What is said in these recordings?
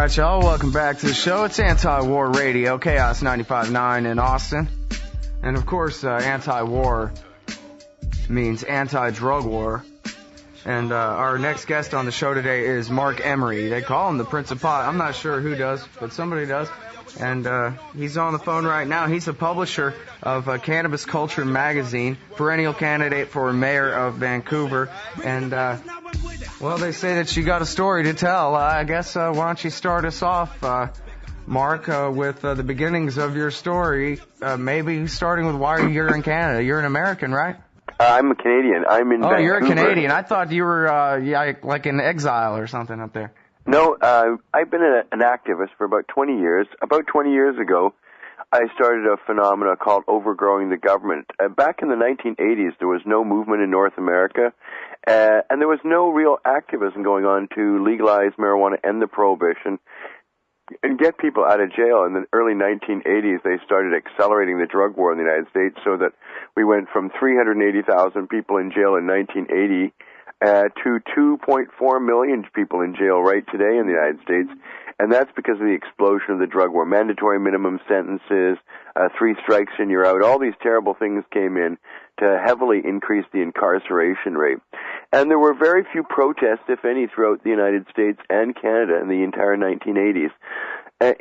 right, y'all. Welcome back to the show. It's Anti-War Radio, Chaos 95.9 in Austin. And, of course, anti-war means anti-drug war. And our next guest on the show today is Mark Emery. They call him the Prince of Pot. I'm not sure who does, but somebody does. And he's on the phone right now. He's the publisher of Cannabis Culture magazine, perennial candidate for mayor of Vancouver. And, well, they say that you got a story to tell. I guess why don't you start us off, Mark, with the beginnings of your story, maybe starting with why you're in Canada. You're an American, right? I'm a Canadian. I'm in Vancouver. Oh, you're a Canadian. I thought you were like in exile or something up there. No, I've been an activist for about 20 years. About 20 years ago, I started a phenomena called overgrowing the government. Back in the 1980s, there was no movement in North America, and there was no real activism going on to legalize marijuana, end the prohibition, and get people out of jail. In the early 1980s, they started accelerating the drug war in the United States so that we went from 380,000 people in jail in 1980 to 2.4 million people in jail right today in the United States. And that's because of the explosion of the drug war. Mandatory minimum sentences, 3 strikes and you're out. All these terrible things came in to heavily increase the incarceration rate. And there were very few protests, if any, throughout the United States and Canada in the entire 1980s.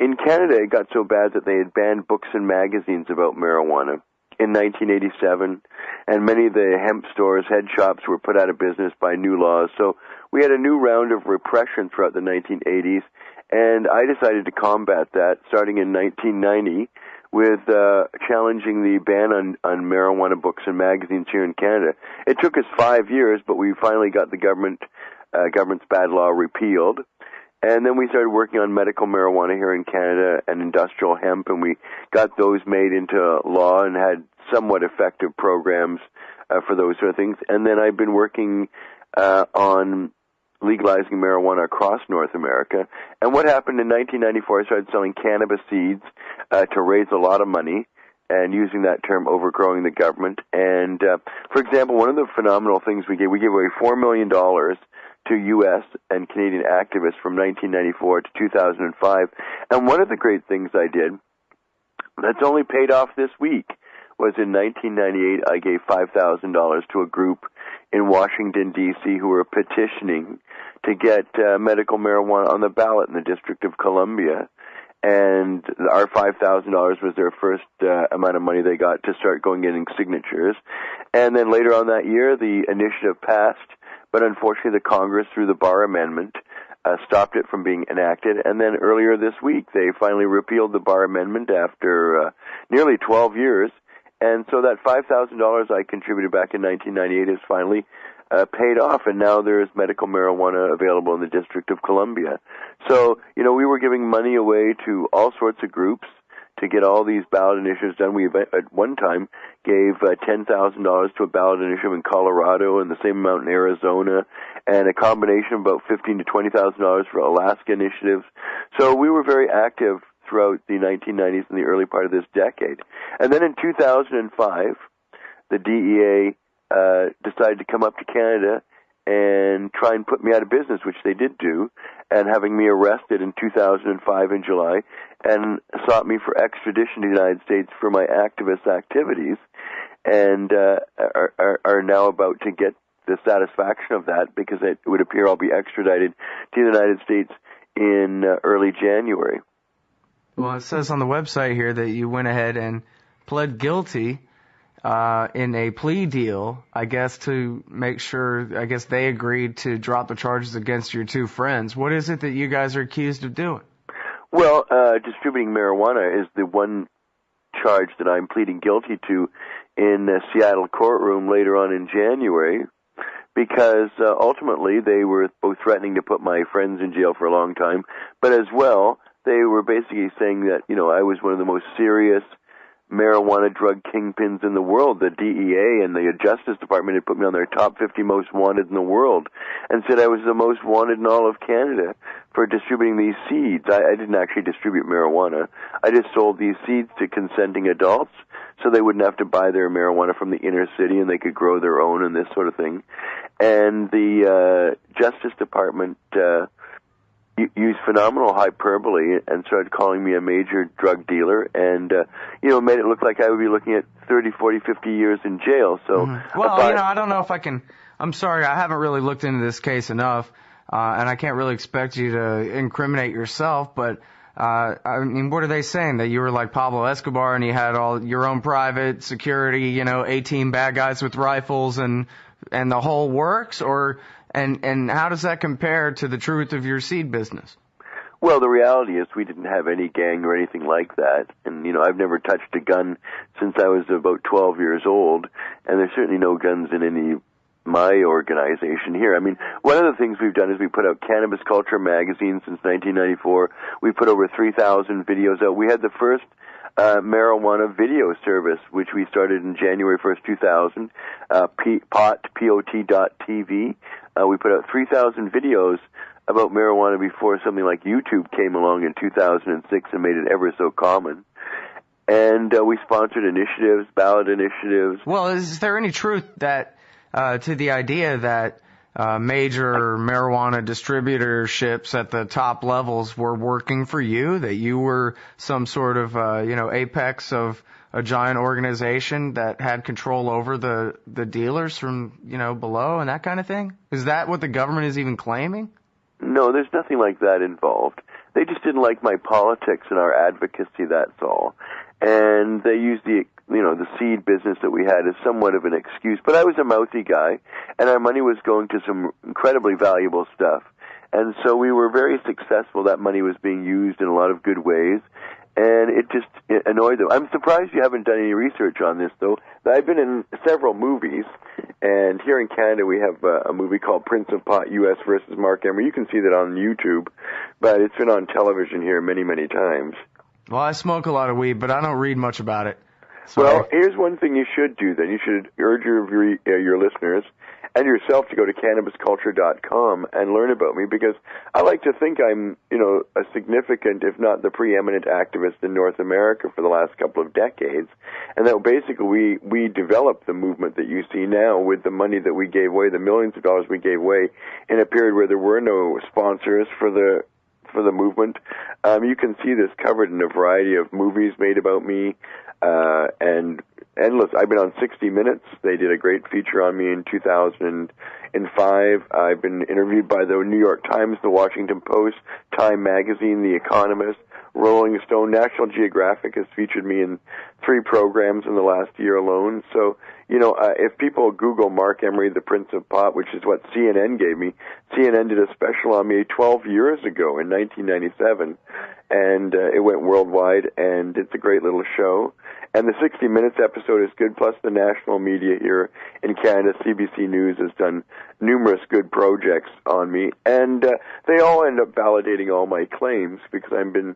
In Canada, it got so bad that they had banned books and magazines about marijuana in 1987, and many of the hemp stores, head shops, were put out of business by new laws. So we had a new round of repression throughout the 1980s, and I decided to combat that starting in 1990 with challenging the ban on marijuana books and magazines here in Canada. It took us 5 years, but we finally got the government's bad law repealed. And then we started working on medical marijuana here in Canada and industrial hemp, and we got those made into law and had somewhat effective programs for those sort of things. And then I've been working on legalizing marijuana across North America. And what happened in 1994, I started selling cannabis seeds to raise a lot of money, and using that term, overgrowing the government. And, for example, one of the phenomenal things we gave away $4 million to U.S. and Canadian activists from 1994 to 2005. And one of the great things I did that's only paid off this week was in 1998 I gave $5,000 to a group in Washington, D.C. who were petitioning to get medical marijuana on the ballot in the District of Columbia. And our $5,000 was their first amount of money they got to start going getting signatures. And then later on that year, the initiative passed, but unfortunately the Congress, through the Barr Amendment, stopped it from being enacted. And then earlier this week, they finally repealed the Barr Amendment after nearly 12 years. And so that $5,000 I contributed back in 1998 is finally paid off, and now there's medical marijuana available in the District of Columbia. So, we were giving money away to all sorts of groups to get all these ballot initiatives done. We at one time gave $10,000 to a ballot initiative in Colorado and the same amount in Arizona, and a combination of about $15,000 to $20,000 for Alaska initiatives. So we were very active throughout the 1990s and the early part of this decade. And then in 2005, the DEA decided to come up to Canada and try and put me out of business, which they did do, and having me arrested in 2005 in July, and sought me for extradition to the United States for my activist activities, and are now about to get the satisfaction of that, because it would appear I'll be extradited to the United States in early January. Well, it says on the website here that you went ahead and pled guilty in a plea deal, I guess, to make sure, they agreed to drop the charges against your 2 friends. What is it that you guys are accused of doing? Well, distributing marijuana is the one charge that I'm pleading guilty to in the Seattle courtroom later on in January, because ultimately they were both threatening to put my friends in jail for a long time, but as well, they were basically saying that, I was one of the most serious marijuana drug kingpins in the world. The DEA and the Justice Department had put me on their top 50 most wanted in the world, and said I was the most wanted in all of Canada for distributing these seeds. I didn't actually distribute marijuana. I just sold these seeds to consenting adults so they wouldn't have to buy their marijuana from the inner city, and they could grow their own and this sort of thing. And the Justice Department used phenomenal hyperbole and started calling me a major drug dealer, and made it look like I would be looking at 30, 40, 50 years in jail. So, well, I don't know if I can. I'm sorry, I haven't really looked into this case enough, and I can't really expect you to incriminate yourself. But I mean, what are they saying, that you were like Pablo Escobar and you had all your own private security, 18 bad guys with rifles and the whole works, or? And how does that compare to the truth of your seed business? Well, the reality is we didn't have any gang or anything like that. And, I've never touched a gun since I was about 12 years old. And there's certainly no guns in my organization here. I mean, one of the things we've done is we put out Cannabis Culture magazine since 1994. We put over 3,000 videos out. We had the first marijuana video service, which we started in January 1st, 2000, pot.tv. We put out 3,000 videos about marijuana before something like YouTube came along in 2006 and made it ever so common. And we sponsored initiatives, ballot initiatives. Well, is there any truth that to the idea that major marijuana distributorships at the top levels were working for you, that you were some sort of, apex of a giant organization that had control over the dealers from, below and that kind of thing? Is that what the government is even claiming? No, there's nothing like that involved. They just didn't like my politics and our advocacy, that's all. And they used the seed business that we had as somewhat of an excuse. But I was a mouthy guy, and our money was going to some incredibly valuable stuff. And so we were very successful. That money was being used in a lot of good ways, and it annoyed them. I'm surprised you haven't done any research on this, though. I've been in several movies, and here in Canada we have a movie called Prince of Pot, U.S. versus Mark Emery. You can see that on YouTube, but it's been on television here many, many times. Well, I smoke a lot of weed, but I don't read much about it. So. Well, here's one thing you should do then. You should urge your listeners and yourself to go to cannabisculture.com and learn about me, because I like to think I'm, a significant, if not the preeminent activist in North America for the last couple of decades. And that basically we developed the movement that you see now with the money that we gave away, the millions of dollars we gave away in a period where there were no sponsors for the movement. You can see this covered in a variety of movies made about me, and endless. I've been on 60 Minutes. They did a great feature on me in 2005. I've been interviewed by the New York Times, the Washington Post, Time Magazine, The Economist, Rolling Stone. National Geographic has featured me in 3 programs in the last year alone. So, if people Google Mark Emery, the Prince of Pot, which is what CNN gave me, CNN did a special on me 12 years ago in 1997, and it went worldwide, and it's a great little show. And the 60 Minutes episode is good, plus the national media here in Canada, CBC News, has done numerous good projects on me, and they all end up validating all my claims, because I've been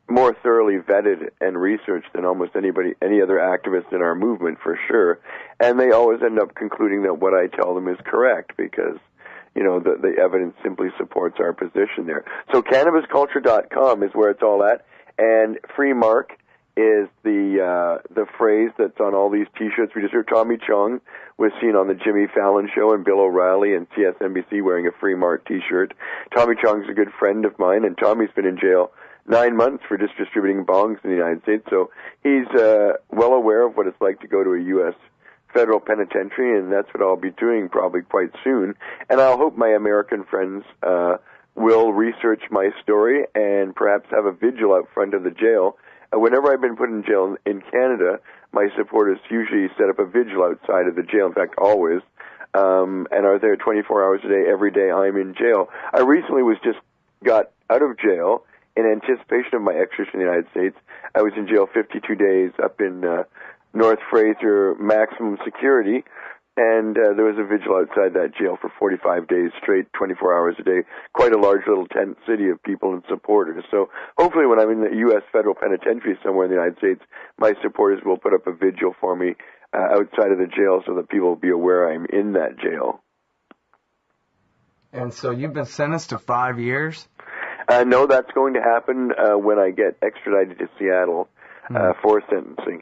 more thoroughly vetted and researched than almost any other activist in our movement, for sure. And they always end up concluding that what I tell them is correct, because the evidence simply supports our position there. So cannabisculture.com is where it's all at, and Free Mark is the phrase that's on all these T-shirts. We just heard Tommy Chong was seen on the Jimmy Fallon Show, and Bill O'Reilly and CSNBC wearing a Free Mark T-shirt. Tommy Chong's a good friend of mine, and Tommy's been in jail 9 months for just distributing bongs in the United States, so he's well aware of what it's like to go to a U.S. federal penitentiary, and that's what I'll be doing probably quite soon. And I'll hope my American friends will research my story and perhaps have a vigil out front of the jail. Whenever I've been put in jail in Canada, my supporters usually set up a vigil outside of the jail, in fact, always, and are there 24 hours a day, every day I'm in jail. I recently got out of jail in anticipation of my extradition in the United States. I was in jail 52 days up in North Fraser, maximum security, and there was a vigil outside that jail for 45 days straight, 24 hours a day. Quite a large little tent city of people and supporters. So hopefully when I'm in the U.S. federal penitentiary somewhere in the United States, my supporters will put up a vigil for me outside of the jail so that people will be aware I'm in that jail. And so you've been sentenced to 5 years? No, that's going to happen when I get extradited to Seattle for sentencing.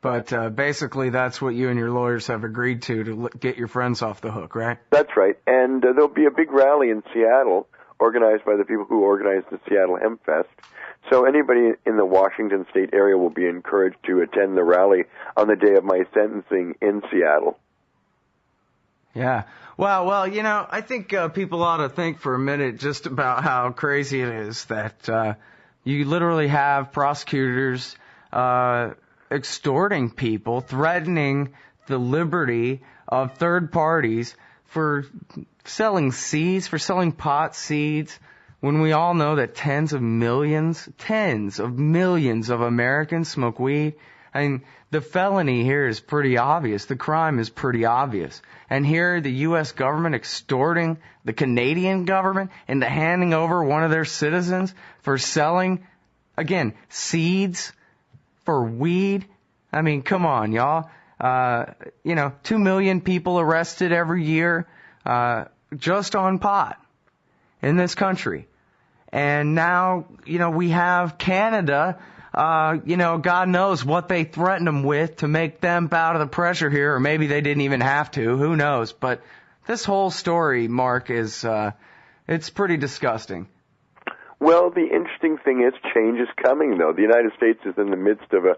But basically that's what you and your lawyers have agreed to get your friends off the hook, right? That's right. And there'll be a big rally in Seattle organized by the people who organized the Seattle Hemp Fest. So anybody in the Washington State area will be encouraged to attend the rally on the day of my sentencing in Seattle. Yeah. Well, I think people ought to think for a minute just about how crazy it is that you literally have prosecutors extorting people, threatening the liberty of third parties for selling seeds, for selling pot seeds, when we all know that tens of millions of Americans smoke weed. I mean, the felony here is pretty obvious. The crime is pretty obvious. And here, the U.S. government extorting the Canadian government into handing over one of their citizens for selling, again, seeds for weed. I mean, come on, y'all. 2 million people arrested every year just on pot in this country. And now, we have Canada. God knows what they threatened them with to make them bow to the pressure here, or maybe they didn't even have to. Who knows? But this whole story, Mark, is it's pretty disgusting. Well, the interesting thing is change is coming, though. The United States is in the midst of a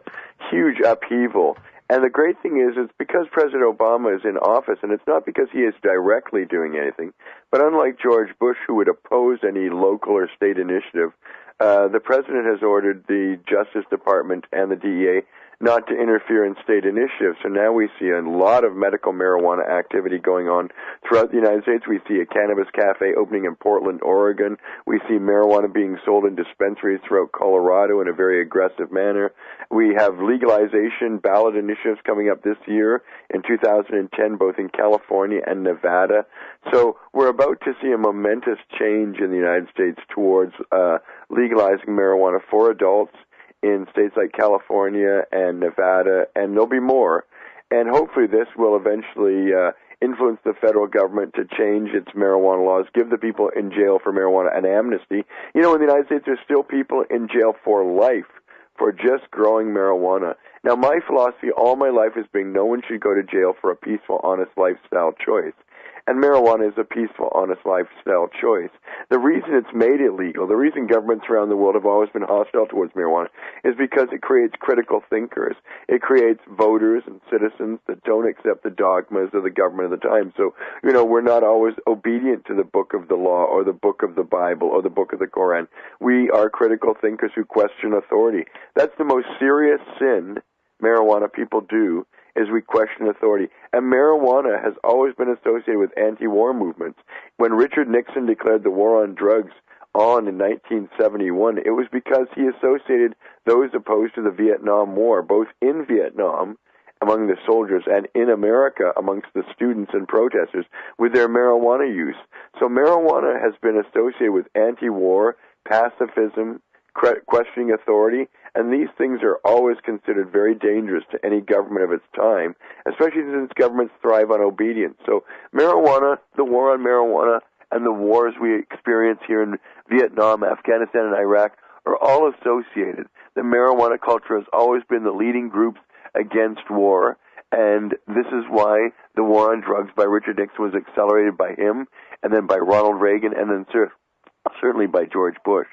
huge upheaval. And the great thing is, it's because President Obama is in office, and it's not because he is directly doing anything. But unlike George Bush, who would oppose any local or state initiative, the president has ordered the Justice Department and the DEA not to interfere in state initiatives. So now we see a lot of medical marijuana activity going on throughout the United States. We see a cannabis cafe opening in Portland, Oregon. We see marijuana being sold in dispensaries throughout Colorado in a very aggressive manner. We have legalization ballot initiatives coming up this year in 2010, both in California and Nevada. So we're about to see a momentous change in the United States towards legalizing marijuana for adults in states like California and Nevada, and there'll be more. And hopefully this will eventually influence the federal government to change its marijuana laws, give the people in jail for marijuana an amnesty. In the United States, there's still people in jail for life for just growing marijuana. Now, my philosophy all my life has been no one should go to jail for a peaceful, honest lifestyle choice. And marijuana is a peaceful, honest lifestyle choice. The reason it's made illegal, the reason governments around the world have always been hostile towards marijuana, is because it creates critical thinkers. It creates voters and citizens that don't accept the dogmas of the government of the time. So, we're not always obedient to the book of the law or the book of the Bible or the book of the Koran. We are critical thinkers who question authority. That's the most serious sin marijuana people do, is we question authority. And marijuana has always been associated with anti-war movements. When Richard Nixon declared the war on drugs on in 1971, it was because he associated those opposed to the Vietnam War, both in Vietnam among the soldiers and in America amongst the students and protesters, with their marijuana use. So marijuana has been associated with anti-war, pacifism, questioning authority, and these things are always considered very dangerous to any government of its time, especially since governments thrive on obedience. So marijuana, the war on marijuana, and the wars we experience here in Vietnam, Afghanistan, and Iraq are all associated. The marijuana culture has always been the leading groups against war, and this is why the war on drugs by Richard Nixon was accelerated by him, and then by Ronald Reagan, and then certainly by George Bush.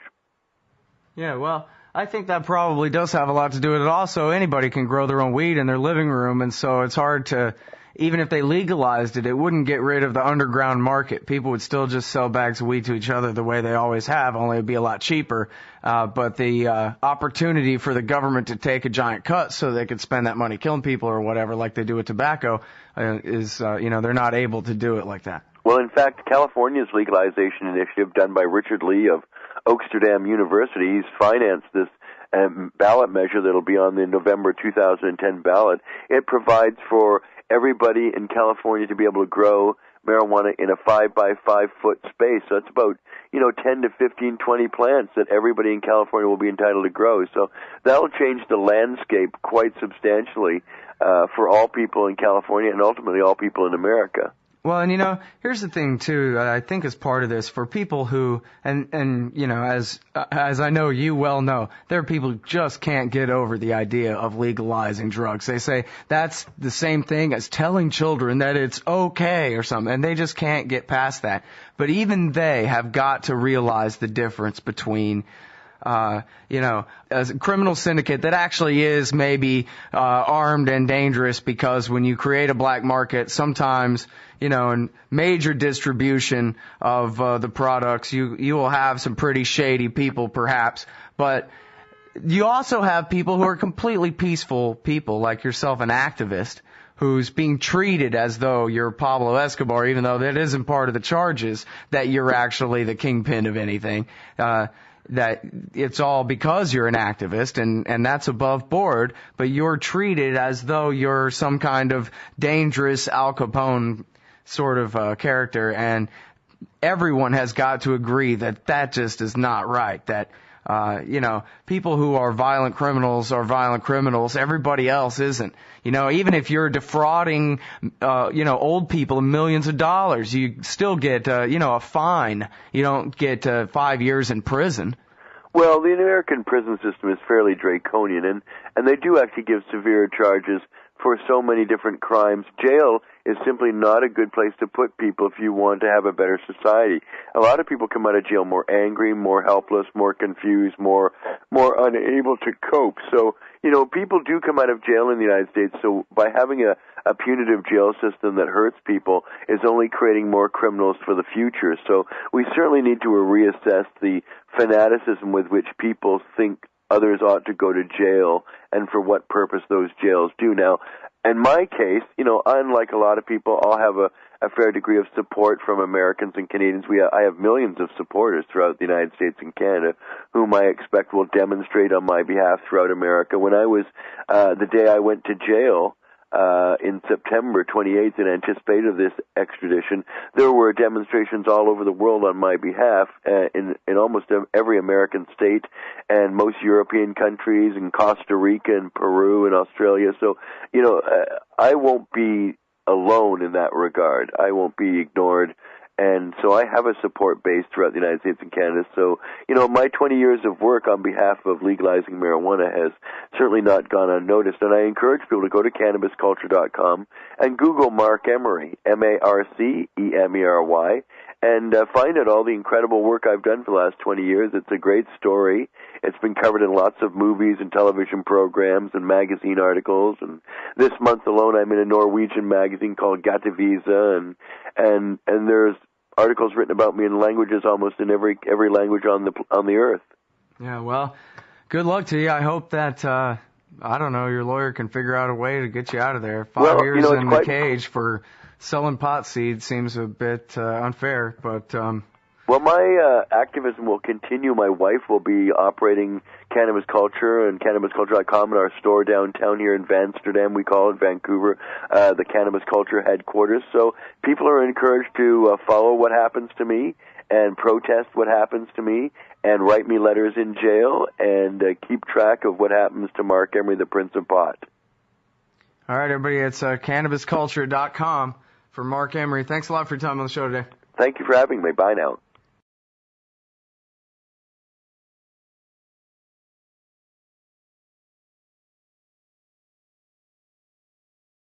Yeah, well, I think that probably does have a lot to do with it. Also, anybody can grow their own weed in their living room, and so it's hard to, even if they legalized it, it wouldn't get rid of the underground market. People would still just sell bags of weed to each other the way they always have, only it'd be a lot cheaper. But the opportunity for the government to take a giant cut so they could spend that money killing people or whatever, like they do with tobacco, is, they're not able to do it like that. Well, in fact, California's legalization initiative done by Richard Lee of Oaksterdam University, he's financed this ballot measure that will be on the November 2010 ballot. It provides for everybody in California to be able to grow marijuana in a 5 by 5 foot space. So it's about, 10 to 15, 20 plants that everybody in California will be entitled to grow. So that'll change the landscape quite substantially for all people in California and ultimately all people in America. Well, and here's the thing too. I think as part of this, for people who, and as I know you well know, there are people who just can't get over the idea of legalizing drugs. They say that's the same thing as telling children that it's okay or something, and they just can't get past that. But even they have got to realize the difference between a criminal syndicate that actually is maybe armed and dangerous, because when you create a black market, sometimes, in major distribution of the products, you will have some pretty shady people perhaps, but you also have people who are completely peaceful people like yourself, an activist, who's being treated as though you're Pablo Escobar, even though that isn't part of the charges, that you're actually the kingpin of anything. That it's all because you're an activist, and that's above board, but you're treated as though you're some kind of dangerous Al Capone sort of character, and everyone has got to agree that that just is not right, that people who are violent criminals are violent criminals, everybody else isn't. Even if you're defrauding old people millions of dollars, you still get a fine. You don't get 5 years in prison. Well, the American prison system is fairly draconian, and they do actually give severe charges for so many different crimes. Jail is simply not a good place to put people if you want to have a better society. A lot of people come out of jail more angry, more helpless, more confused, more unable to cope. So, people do come out of jail in the United States, so by having a punitive jail system that hurts people is only creating more criminals for the future. So we certainly need to reassess the fanaticism with which people think others ought to go to jail and for what purpose those jails do. Now, in my case, unlike a lot of people, I'll have a fair degree of support from Americans and Canadians. I have millions of supporters throughout the United States and Canada whom I expect will demonstrate on my behalf throughout America. When I was, the day I went to jail, in September 28th in anticipation of this extradition, there were demonstrations all over the world on my behalf in almost every American state and most European countries, in Costa Rica and Peru and Australia. So, I won't be alone in that regard. I won't be ignored. And so I have a support base throughout the United States and Canada. So, my 20 years of work on behalf of legalizing marijuana has certainly not gone unnoticed. And I encourage people to go to cannabisculture.com and Google Mark Emery, Marcemery, and find out all the incredible work I've done for the last 20 years. It's a great story. It's been covered in lots of movies and television programs and magazine articles. And this month alone, I'm in a Norwegian magazine called Gatavisa, and there's articles written about me in languages almost in every language on the earth. Yeah, well, good luck to you. I hope that your lawyer can figure out a way to get you out of there. 5 years in the cage for selling pot seeds seems a bit unfair, but well, my activism will continue. My wife will be operating Cannabis Culture and cannabisculture.com in our store downtown here in Amsterdam. We call it Vancouver, the Cannabis Culture headquarters. So people are encouraged to follow what happens to me and protest what happens to me and write me letters in jail and keep track of what happens to Mark Emery, the Prince of Pot. All right, everybody, it's cannabisculture.com for Mark Emery. Thanks a lot for your time on the show today. Thank you for having me. Bye now.